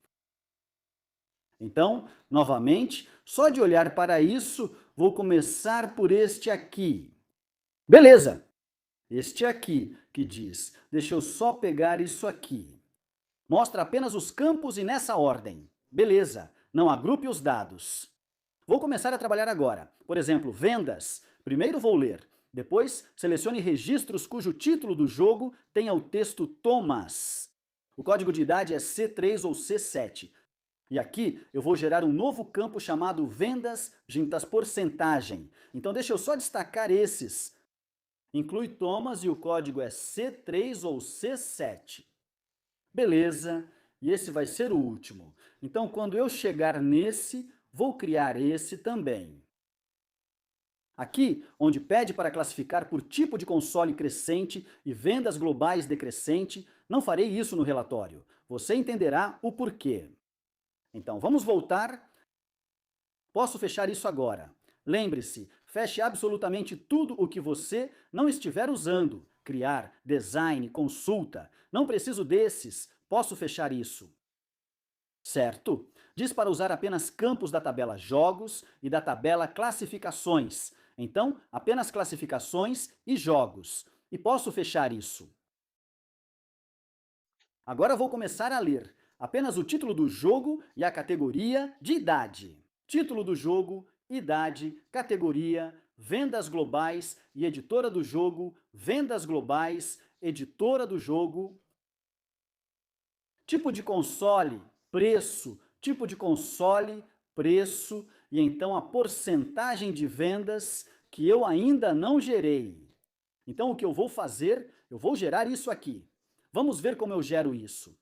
Então, novamente, só de olhar para isso, vou começar por este aqui. Beleza! Este aqui, que diz, deixa eu só pegar isso aqui. Mostra apenas os campos e nessa ordem. Beleza, não agrupe os dados. Vou começar a trabalhar agora. Por exemplo, vendas. Primeiro vou ler. Depois, selecione registros cujo título do jogo tenha o texto Thomas. O código de idade é C3 ou C7. E aqui eu vou gerar um novo campo chamado vendas juntas porcentagem. Então deixa eu só destacar esses. Inclui Thomas e o código é C3 ou C7. Beleza, e esse vai ser o último. Então quando eu chegar nesse, vou criar esse também. Aqui, onde pede para classificar por tipo de console crescente e vendas globais decrescente, não farei isso no relatório. Você entenderá o porquê. Então, vamos voltar. Posso fechar isso agora. Lembre-se, feche absolutamente tudo o que você não estiver usando. Criar, design, consulta. Não preciso desses. Posso fechar isso. Certo? Diz para usar apenas campos da tabela Jogos e da tabela Classificações. Então, apenas classificações e jogos. E posso fechar isso. Agora vou começar a ler. Apenas o título do jogo e a categoria de idade. Título do jogo, idade, categoria, vendas globais e editora do jogo, vendas globais, editora do jogo. Tipo de console, preço, tipo de console, preço, e então a porcentagem de vendas que eu ainda não gerei. Então o que eu vou fazer? Eu vou gerar isso aqui. Vamos ver como eu gero isso.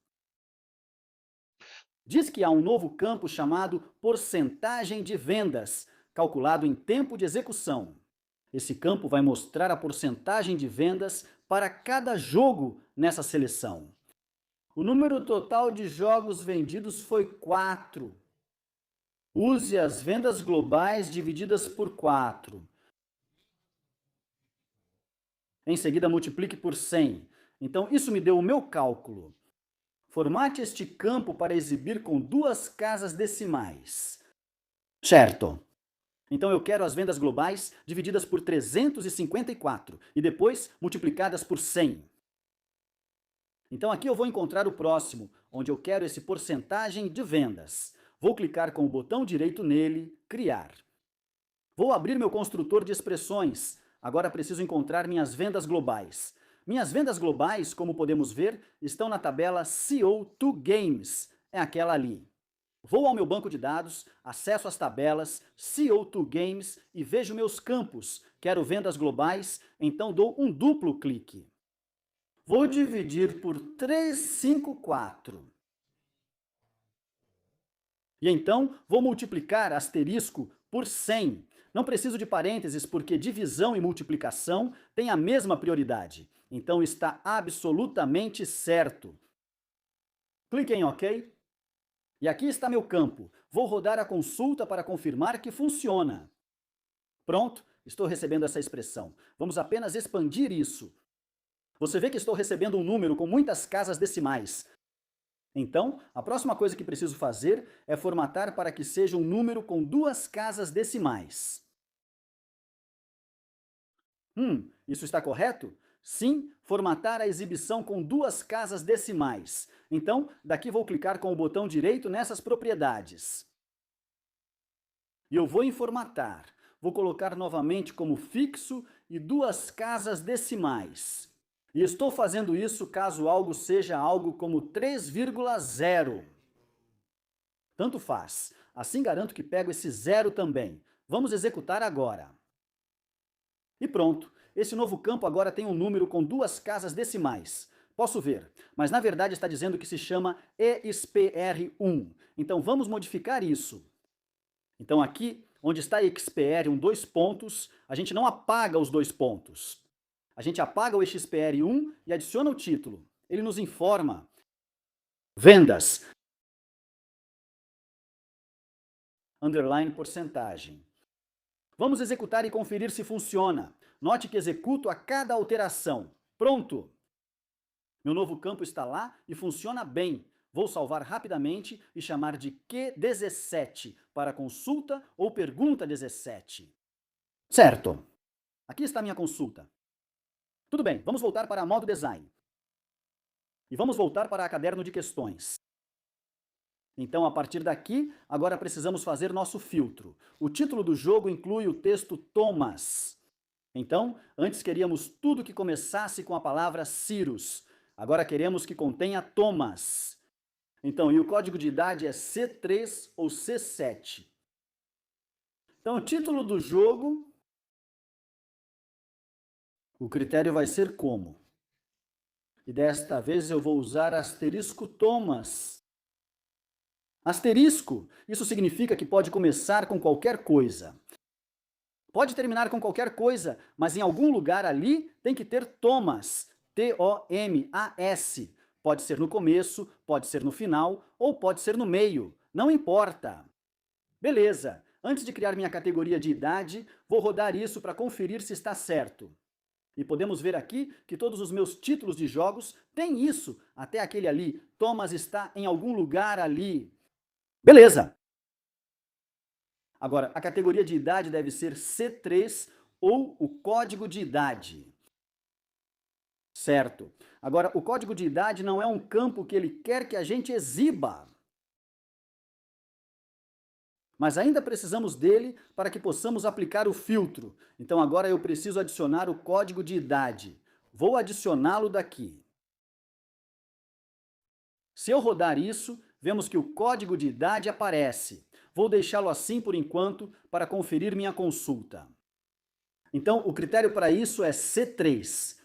Diz que há um novo campo chamado porcentagem de vendas, calculado em tempo de execução. Esse campo vai mostrar a porcentagem de vendas para cada jogo nessa seleção. O número total de jogos vendidos foi 4. Use as vendas globais divididas por 4. Em seguida, multiplique por 100. Então, isso me deu o meu cálculo. Formate este campo para exibir com 2 casas decimais. Certo. Então, eu quero as vendas globais divididas por 354 e depois multiplicadas por 100. Então, aqui eu vou encontrar o próximo, onde eu quero esse porcentagem de vendas. Vou clicar com o botão direito nele, criar. Vou abrir meu construtor de expressões. Agora preciso encontrar minhas vendas globais. Minhas vendas globais, como podemos ver, estão na tabela CO2 Games. É aquela ali. Vou ao meu banco de dados, acesso as tabelas, CO2 Games e vejo meus campos. Quero vendas globais, então dou um duplo clique. Vou dividir por 354. E então, vou multiplicar asterisco por 100. Não preciso de parênteses porque divisão e multiplicação têm a mesma prioridade. Então, está absolutamente certo. Clique em OK. E aqui está meu campo. Vou rodar a consulta para confirmar que funciona. Pronto, estou recebendo essa expressão. Vamos apenas expandir isso. Você vê que estou recebendo um número com muitas casas decimais. Então, a próxima coisa que preciso fazer é formatar para que seja um número com 2 casas decimais. Isso está correto? Sim, formatar a exibição com 2 casas decimais. Então, daqui vou clicar com o botão direito nessas propriedades. E eu vou em formatar. Vou colocar novamente como fixo e 2 casas decimais. E estou fazendo isso caso algo seja algo como 3,0. Tanto faz. Assim garanto que pego esse zero também. Vamos executar agora. E pronto. Esse novo campo agora tem um número com 2 casas decimais. Posso ver, mas na verdade está dizendo que se chama expr1. Então vamos modificar isso. Então aqui, onde está expr1 2 pontos, a gente não apaga os 2 pontos. A gente apaga o expr1 e adiciona o título. Ele nos informa: vendas, underline porcentagem. Vamos executar e conferir se funciona. Note que executo a cada alteração. Pronto! Meu novo campo está lá e funciona bem. Vou salvar rapidamente e chamar de Q17 para consulta ou pergunta 17. Certo. Aqui está a minha consulta. Tudo bem, vamos voltar para modo design. E vamos voltar para a caderno de questões. Então, a partir daqui, agora precisamos fazer nosso filtro. O título do jogo inclui o texto Thomas. Então, antes queríamos tudo que começasse com a palavra Cyrus. Agora queremos que contenha Thomas. Então, e o código de idade é C3 ou C7. Então, o título do jogo, o critério vai ser como? E desta vez eu vou usar asterisco Thomas. Asterisco, isso significa que pode começar com qualquer coisa. Pode terminar com qualquer coisa, mas em algum lugar ali tem que ter Thomas, T-O-M-A-S. Pode ser no começo, pode ser no final ou pode ser no meio, não importa. Beleza, antes de criar minha categoria de idade, vou rodar isso para conferir se está certo. E podemos ver aqui que todos os meus títulos de jogos têm isso, até aquele ali, Thomas está em algum lugar ali. Beleza! Agora, a categoria de idade deve ser C3 ou o código de idade. Certo. Agora, o código de idade não é um campo que ele quer que a gente exiba. Mas ainda precisamos dele para que possamos aplicar o filtro. Então agora eu preciso adicionar o código de idade. Vou adicioná-lo daqui. Se eu rodar isso, vemos que o código de idade aparece. Vou deixá-lo assim por enquanto para conferir minha consulta. Então, o critério para isso é C3.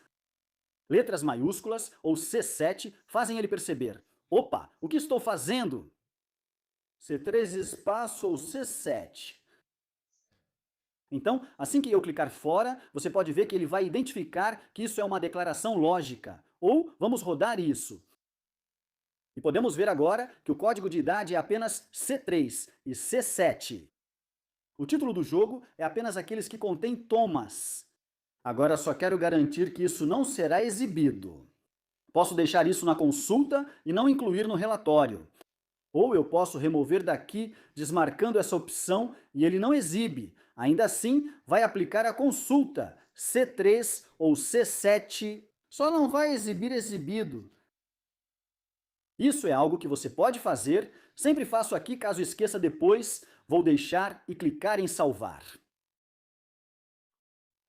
Letras maiúsculas ou C7 fazem ele perceber: opa, o que estou fazendo? C3 espaço ou C7. Então, assim que eu clicar fora, você pode ver que ele vai identificar que isso é uma declaração lógica. Ou vamos rodar isso. E podemos ver agora que o código de idade é apenas C3 e C7. O título do jogo é apenas aqueles que contêm Thomas. Agora só quero garantir que isso não será exibido. Posso deixar isso na consulta e não incluir no relatório. Ou eu posso remover daqui, desmarcando essa opção, e ele não exibe. Ainda assim, vai aplicar a consulta, C3 ou C7, só não vai exibir exibido. Isso é algo que você pode fazer, sempre faço aqui, caso esqueça depois, vou deixar e clicar em salvar.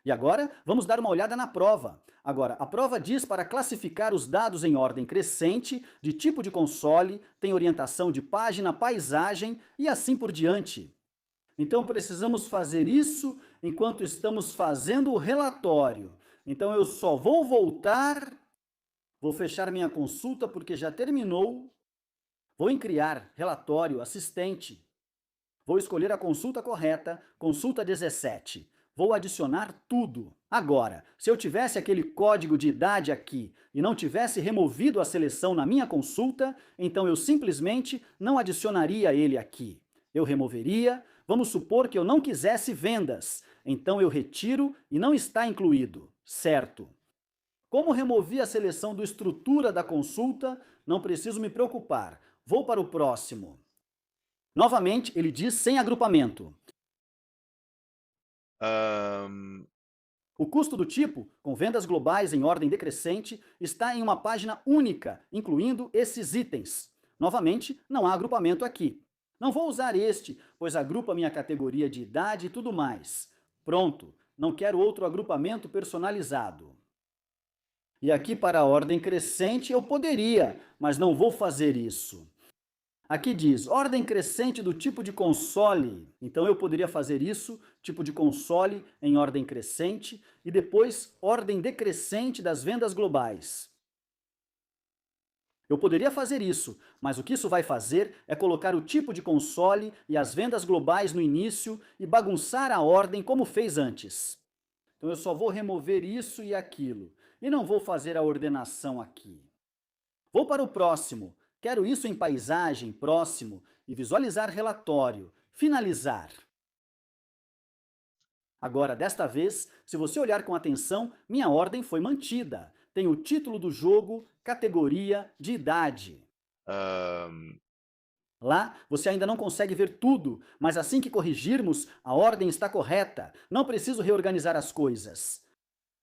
E agora, vamos dar uma olhada na prova. Agora, a prova diz para classificar os dados em ordem crescente, de tipo de console, tem orientação de página, paisagem e assim por diante. Então, precisamos fazer isso enquanto estamos fazendo o relatório. Então, eu só vou voltar, vou fechar minha consulta porque já terminou, vou em criar relatório assistente, vou escolher a consulta correta, consulta 17. Vou adicionar tudo. Agora, se eu tivesse aquele código de idade aqui e não tivesse removido a seleção na minha consulta, então eu simplesmente não adicionaria ele aqui. Eu removeria, vamos supor que eu não quisesse vendas, então eu retiro e não está incluído, certo? Como removi a seleção do estrutura da consulta, não preciso me preocupar. Vou para o próximo. Novamente, ele diz sem agrupamento. O custo do tipo, com vendas globais em ordem decrescente, está em uma página única, incluindo esses itens. Novamente, não há agrupamento aqui. Não vou usar este, pois agrupa minha categoria de idade e tudo mais. Pronto, não quero outro agrupamento personalizado. E aqui para a ordem crescente eu poderia, mas não vou fazer isso. Aqui diz ordem crescente do tipo de console. Então eu poderia fazer isso, tipo de console em ordem crescente, e depois ordem decrescente das vendas globais. Eu poderia fazer isso, mas o que isso vai fazer é colocar o tipo de console e as vendas globais no início e bagunçar a ordem como fez antes. Então eu só vou remover isso e aquilo, e não vou fazer a ordenação aqui. Vou para o próximo. Quero isso em paisagem, próximo, e visualizar relatório. Finalizar. Agora, desta vez, se você olhar com atenção, minha ordem foi mantida. Tem o título do jogo, categoria de idade. Ahn, Lá, você ainda não consegue ver tudo, mas assim que corrigirmos, a ordem está correta. Não preciso reorganizar as coisas.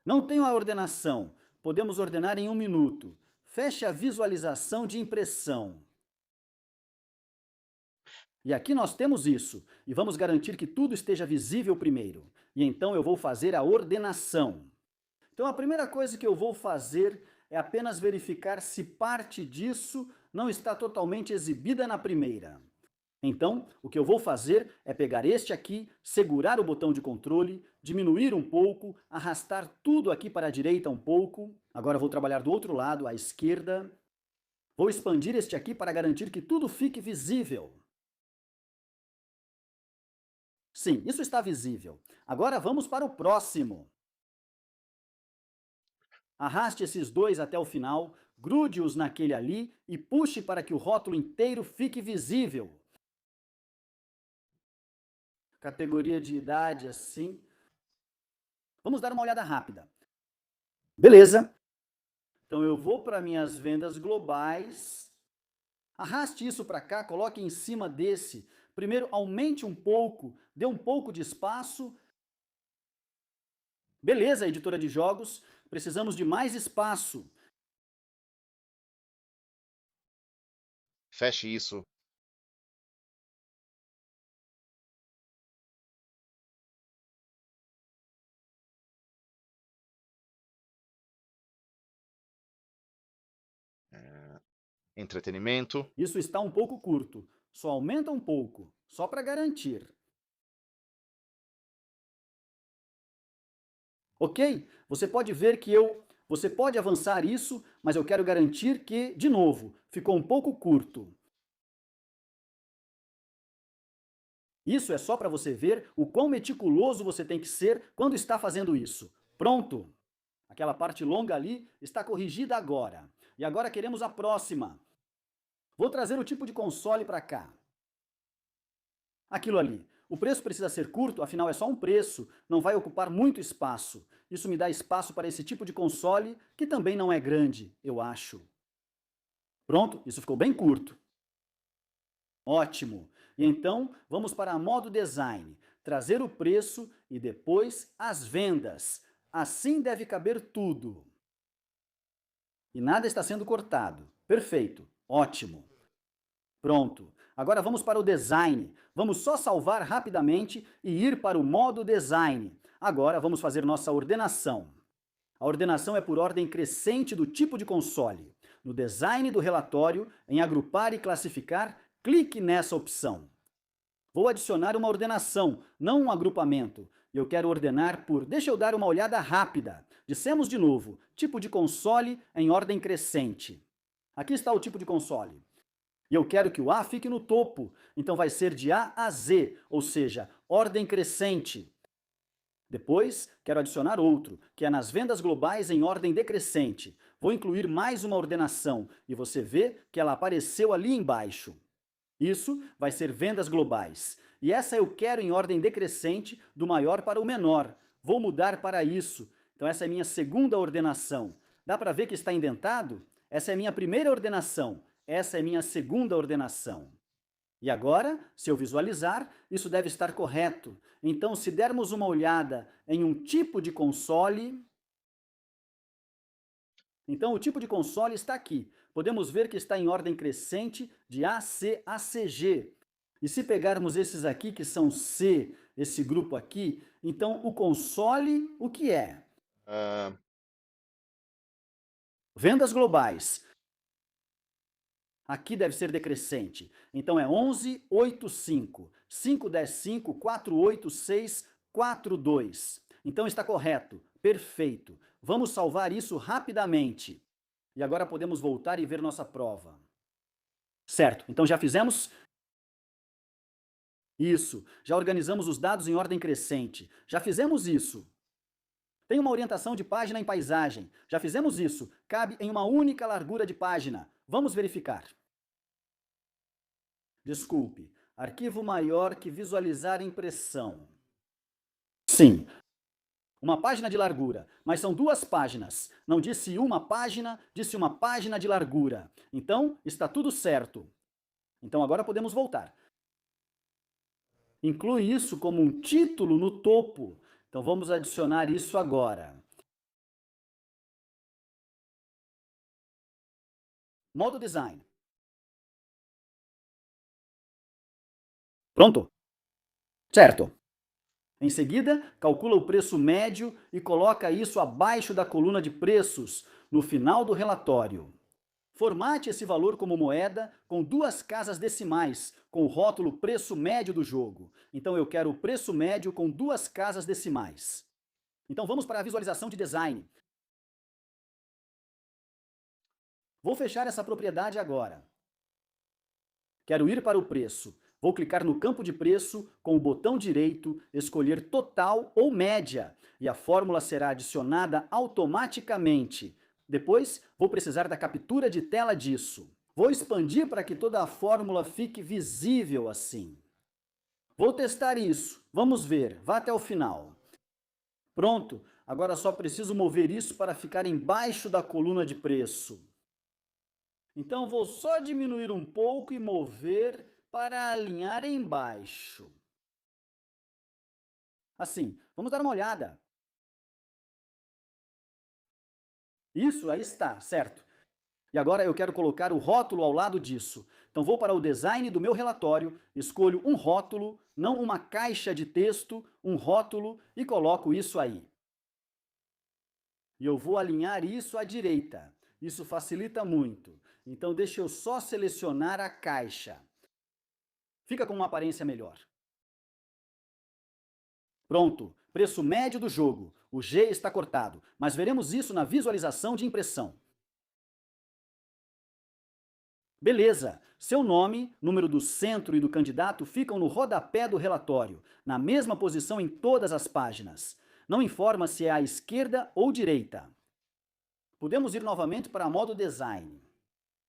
Não tenho a ordenação. Podemos ordenar em 1 minuto. Feche a visualização de impressão. E aqui nós temos isso, e vamos garantir que tudo esteja visível primeiro. E então eu vou fazer a ordenação. Então a primeira coisa que eu vou fazer é apenas verificar se parte disso não está totalmente exibida na primeira. Então, o que eu vou fazer é pegar este aqui, segurar o botão de controle, diminuir um pouco, arrastar tudo aqui para a direita um pouco. Agora vou trabalhar do outro lado, à esquerda. Vou expandir este aqui para garantir que tudo fique visível. Sim, isso está visível. Agora vamos para o próximo. Arraste esses dois até o final, grude-os naquele ali e puxe para que o rótulo inteiro fique visível. Categoria de idade assim. Vamos dar uma olhada rápida. Beleza. Então eu vou para minhas vendas globais. Arraste isso para cá, coloque em cima desse. Primeiro aumente um pouco, dê um pouco de espaço. Beleza, editora de jogos, precisamos de mais espaço. feche isso. Entretenimento. Isso está um pouco curto. Só aumenta um pouco, só para garantir. Ok? Você pode ver que você pode avançar isso, mas eu quero garantir que, de novo, ficou um pouco curto. Isso é só para você ver o quão meticuloso você tem que ser quando está fazendo isso. Pronto! Aquela parte longa ali está corrigida agora. E agora queremos a próxima. Vou trazer o tipo de console para cá. Aquilo ali. O preço precisa ser curto, afinal é só um preço, não vai ocupar muito espaço. Isso me dá espaço para esse tipo de console, que também não é grande, eu acho. Pronto, isso ficou bem curto. Ótimo. E então, vamos para modo design. Trazer o preço e depois as vendas. Assim deve caber tudo. E nada está sendo cortado. Perfeito. Ótimo. Pronto. Agora vamos para o design. Vamos só salvar rapidamente e ir para o modo design. Agora vamos fazer nossa ordenação. A ordenação é por ordem crescente do tipo de console. No design do relatório, em agrupar e classificar, clique nessa opção. Vou adicionar uma ordenação, não um agrupamento. Eu quero ordenar por... Deixa eu dar uma olhada rápida. Dissemos de novo, tipo de console em ordem crescente. Aqui está o tipo de console. E eu quero que o A fique no topo, então vai ser de A a Z, ou seja, ordem crescente. Depois, quero adicionar outro, que é nas vendas globais em ordem decrescente. Vou incluir mais uma ordenação, e você vê que ela apareceu ali embaixo. Isso vai ser vendas globais. E essa eu quero em ordem decrescente, do maior para o menor. Vou mudar para isso. Então essa é minha segunda ordenação. Dá para ver que está indentado? Essa é minha primeira ordenação. Essa é minha segunda ordenação. E agora, se eu visualizar, isso deve estar correto. Então, se dermos uma olhada em um tipo de console, então o tipo de console está aqui. Podemos ver que está em ordem crescente de AC a CG. E se pegarmos esses aqui, que são C, esse grupo aqui, então o console, o que é? Ah, Vendas globais. Aqui deve ser decrescente. Então é 11, 8, 5. 5, 10, 5, 4, 8, 6, 4, 2. Então está correto. Perfeito. Vamos salvar isso rapidamente. E agora podemos voltar e ver nossa prova. Certo. Então já fizemos? Isso. Já organizamos os dados em ordem crescente. Já fizemos isso. Tem uma orientação de página em paisagem. Já fizemos isso. Cabe em uma única largura de página. Vamos verificar. Desculpe, arquivo maior que visualizar impressão. Sim, uma página de largura, mas são duas páginas. Não disse uma página, disse uma página de largura. Então, está tudo certo. Então agora podemos voltar. Inclui isso como um título no topo. Então vamos adicionar isso agora. Modo design. Pronto? Certo. Em seguida, calcula o preço médio e coloca isso abaixo da coluna de preços, no final do relatório. Formate esse valor como moeda com duas casas decimais, com o rótulo preço médio do jogo. Então eu quero o preço médio com duas casas decimais. Então vamos para a visualização de design. Vou fechar essa propriedade agora. Quero ir para o preço. Vou clicar no campo de preço com o botão direito, escolher total ou média, e a fórmula será adicionada automaticamente. Depois, vou precisar da captura de tela disso. Vou expandir para que toda a fórmula fique visível assim. Vou testar isso. Vamos ver. Vá até o final. Pronto. Agora só preciso mover isso para ficar embaixo da coluna de preço. Então vou só diminuir um pouco e mover para alinhar embaixo. Assim, vamos dar uma olhada. Isso, aí está, certo. E agora eu quero colocar o rótulo ao lado disso. Então vou para o design do meu relatório, escolho um rótulo, não uma caixa de texto, um rótulo e coloco isso aí. E eu vou alinhar isso à direita. Isso facilita muito. Então deixa eu só selecionar a caixa. Fica com uma aparência melhor. Pronto, preço médio do jogo. O G está cortado, mas veremos isso na visualização de impressão. Beleza, seu nome, número do centro e do candidato ficam no rodapé do relatório, na mesma posição em todas as páginas. Não informa se é à esquerda ou direita. Podemos ir novamente para modo design.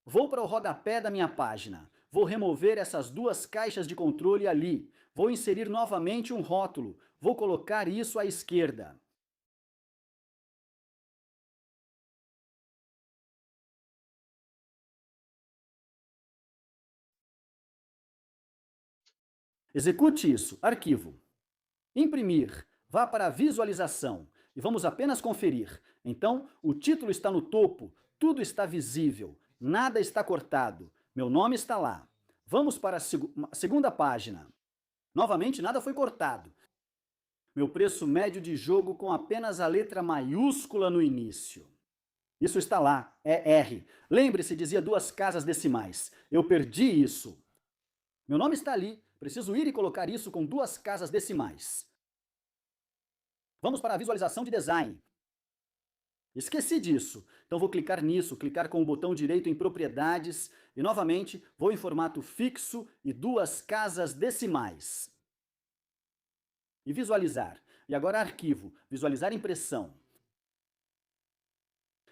Vou para o rodapé da minha página. Vou remover essas duas caixas de controle ali. Vou inserir novamente um rótulo. Vou colocar isso à esquerda. Execute isso. Arquivo. Imprimir. Vá para a visualização. E vamos apenas conferir. Então, o título está no topo. Tudo está visível. Nada está cortado. Meu nome está lá. Vamos para a segunda página. Novamente, nada foi cortado. Meu preço médio de jogo com apenas a letra maiúscula no início. Isso está lá, é R. Lembre-se, dizia duas casas decimais. Eu perdi isso. Meu nome está ali. Preciso ir e colocar isso com duas casas decimais. Vamos para a visualização de design. Esqueci disso. Então vou clicar nisso, clicar com o botão direito em propriedades e novamente vou em formato fixo e duas casas decimais. E visualizar. E agora arquivo, visualizar impressão.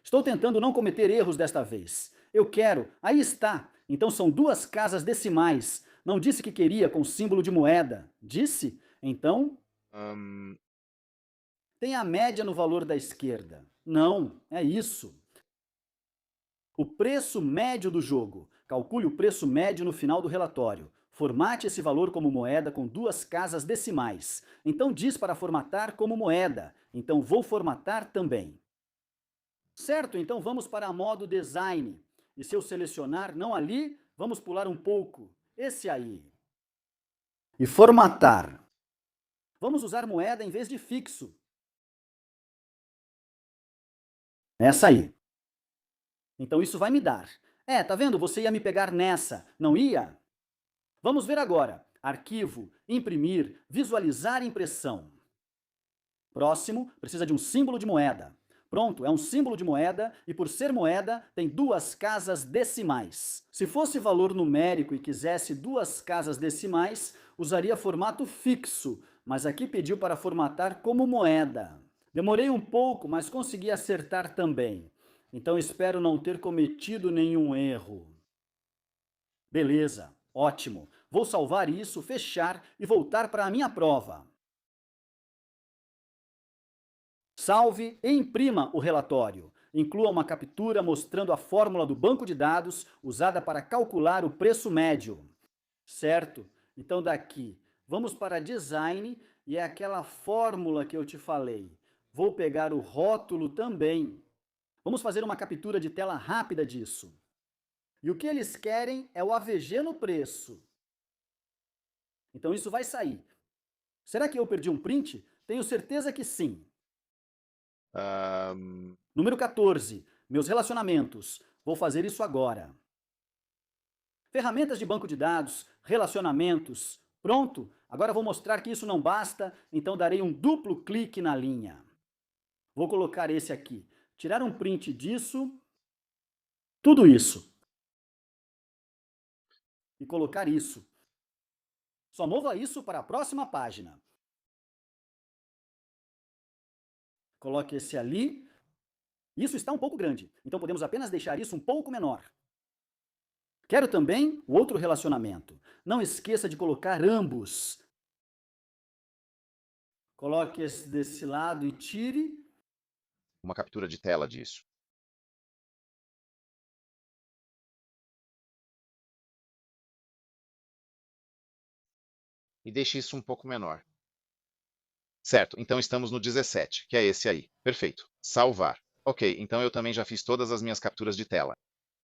Estou tentando não cometer erros desta vez. Eu quero, aí está. Então são duas casas decimais. Não disse que queria com símbolo de moeda. Disse? Então, tem a média no valor da esquerda. Não, é isso. O preço médio do jogo. Calcule o preço médio no final do relatório. Formate esse valor como moeda com duas casas decimais. Então diz para formatar como moeda. Então vou formatar também. Certo, então vamos para modo design. E se eu selecionar, não ali, vamos pular um pouco. Esse aí. E formatar. Vamos usar moeda em vez de fixo. Essa aí. Então isso vai me dar. Tá vendo? Você ia me pegar nessa, não ia? Vamos ver agora. Arquivo, imprimir, visualizar impressão. Próximo, precisa de um símbolo de moeda. Pronto, é um símbolo de moeda e por ser moeda tem duas casas decimais. Se fosse valor numérico e quisesse duas casas decimais, usaria formato fixo, mas aqui pediu para formatar como moeda. Demorei um pouco, mas consegui acertar também. Então espero não ter cometido nenhum erro. Beleza, ótimo. Vou salvar isso, fechar e voltar para a minha prova. Salve e imprima o relatório. Inclua uma captura mostrando a fórmula do banco de dados usada para calcular o preço médio. Certo? Então daqui, vamos para design e é aquela fórmula que eu te falei. Vou pegar o rótulo também. Vamos fazer uma captura de tela rápida disso. E o que eles querem é o AVG no preço. Então isso vai sair. Será que eu perdi um print? Tenho certeza que sim. Número 14, meus relacionamentos. Vou fazer isso agora. Ferramentas de banco de dados, relacionamentos. Pronto, agora vou mostrar que isso não basta, então darei um duplo clique na linha. Vou colocar esse aqui. Tirar um print disso. Tudo isso. E colocar isso. Só mova isso para a próxima página. Coloque esse ali. Isso está um pouco grande, então podemos apenas deixar isso um pouco menor. Quero também o outro relacionamento. Não esqueça de colocar ambos. Coloque esse desse lado e tire. Uma captura de tela disso. E deixe isso um pouco menor. Certo, então estamos no 17, que é esse aí. Perfeito. Salvar. Ok, então eu também já fiz todas as minhas capturas de tela.